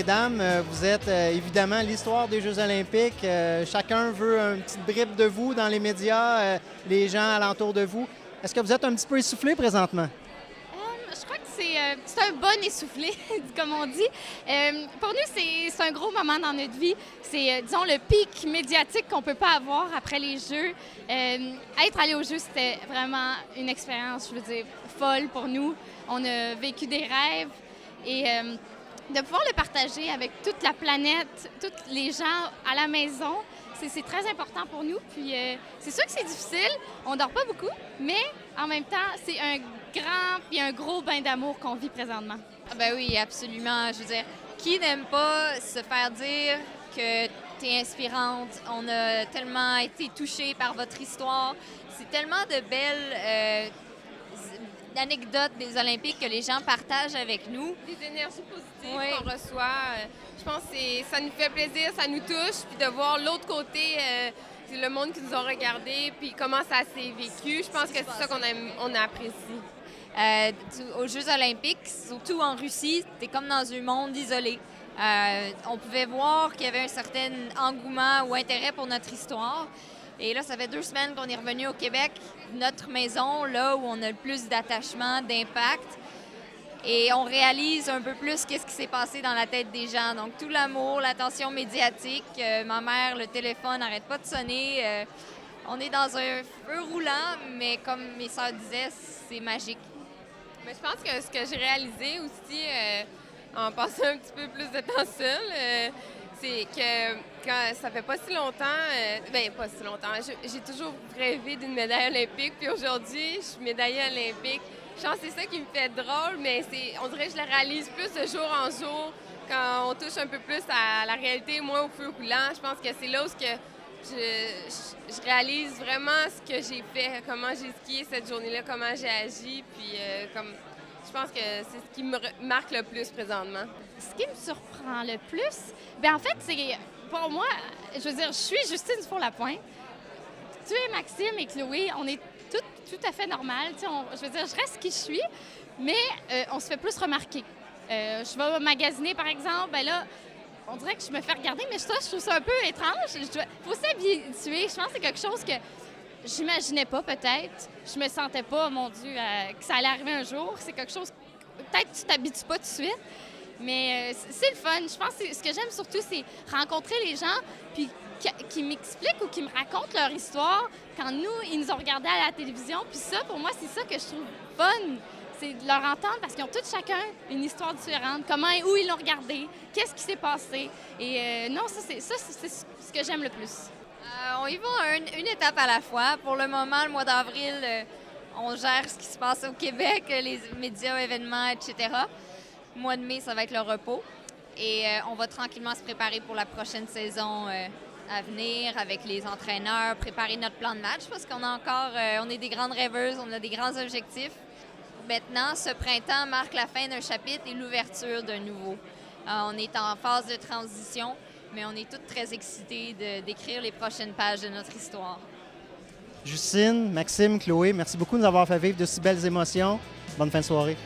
mesdames. Vous êtes évidemment l'histoire des Jeux olympiques. Chacun veut une petite bribe de vous dans les médias, les gens alentour de vous. Est-ce que vous êtes un petit peu essoufflé présentement? Je crois que c'est un bon essoufflé, comme on dit. Pour nous, c'est un gros moment dans notre vie. C'est, disons, le pic médiatique qu'on ne peut pas avoir après les Jeux. Être allé aux Jeux, c'était vraiment une expérience, je veux dire, folle pour nous. On a vécu des rêves et de pouvoir le partager avec toute la planète, tous les gens à la maison, c'est très important pour nous. Puis c'est sûr que c'est difficile, on dort pas beaucoup, mais en même temps, c'est un grand puis un gros bain d'amour qu'on vit présentement. Ah ben oui, absolument. Je veux dire, qui n'aime pas se faire dire que tu es inspirante? On a tellement été touchés par votre histoire. C'est tellement de belles anecdotes des Olympiques que les gens partagent avec nous. Des énergies positives qu'on reçoit. Je pense que ça nous fait plaisir, ça nous touche. Puis de voir l'autre côté, c'est le monde qui nous a regardés, puis comment ça s'est vécu. Je pense que c'est ça qu'on apprécie. Aux Jeux olympiques, surtout en Russie, t'es comme dans un monde isolé. On pouvait voir qu'il y avait un certain engouement ou intérêt pour notre histoire. Et là, ça fait 2 semaines qu'on est revenu au Québec, notre maison, là où on a le plus d'attachement, d'impact. Et on réalise un peu plus qu'est-ce qui s'est passé dans la tête des gens. Donc, tout l'amour, l'attention médiatique. Ma mère, le téléphone n'arrête pas de sonner. On est dans un feu roulant, mais comme mes sœurs disaient, c'est magique. Mais je pense que ce que j'ai réalisé aussi, en passant un petit peu plus de temps seul, c'est que quand ça fait pas si longtemps, pas si longtemps, j'ai toujours rêvé d'une médaille olympique, puis aujourd'hui, je suis médaillée olympique. Je pense que c'est ça qui me fait drôle, mais on dirait que je le réalise plus de jour en jour, quand on touche un peu plus à la réalité, moins au feu roulant. Je pense que c'est là où je réalise vraiment ce que j'ai fait, comment j'ai skié cette journée-là, comment j'ai agi, puis je pense que c'est ce qui me marque le plus présentement. Ce qui me surprend le plus, bien en fait, c'est pour moi, je veux dire, je suis Justine Dufour-Lapointe. Tu es Maxime et Chloé, on est tout à fait normal. Je veux dire, je reste qui je suis, mais on se fait plus remarquer. Je vais magasiner, par exemple, ben là, on dirait que je me fais regarder, mais ça, je trouve ça un peu étrange. Il faut s'habituer. Je pense que c'est quelque chose que j'imaginais pas, peut-être. Je me sentais pas, mon Dieu, que ça allait arriver un jour. C'est quelque chose, peut-être que tu t'habitues pas tout de suite, mais c'est le fun. Je pense que ce que j'aime surtout, c'est rencontrer les gens, puis qui m'expliquent ou qui me racontent leur histoire quand ils nous ont regardés à la télévision. Puis ça, pour moi, c'est ça que je trouve fun. C'est de leur entendre parce qu'ils ont tous chacun une histoire différente. Comment et où ils l'ont regardé, qu'est-ce qui s'est passé. Et non, ça, c'est ce que j'aime le plus. On y va une étape à la fois. Pour le moment, le mois d'avril, on gère ce qui se passe au Québec, les médias, événements, etc. Le mois de mai, ça va être le repos. Et on va tranquillement se préparer pour la prochaine saison à venir avec les entraîneurs, préparer notre plan de match parce qu'on a encore, on est des grandes rêveuses, on a des grands objectifs. Maintenant, ce printemps marque la fin d'un chapitre et l'ouverture d'un nouveau. On est en phase de transition, mais on est toutes très excités d'écrire les prochaines pages de notre histoire. Justine, Maxime, Chloé, merci beaucoup de nous avoir fait vivre de si belles émotions. Bonne fin de soirée.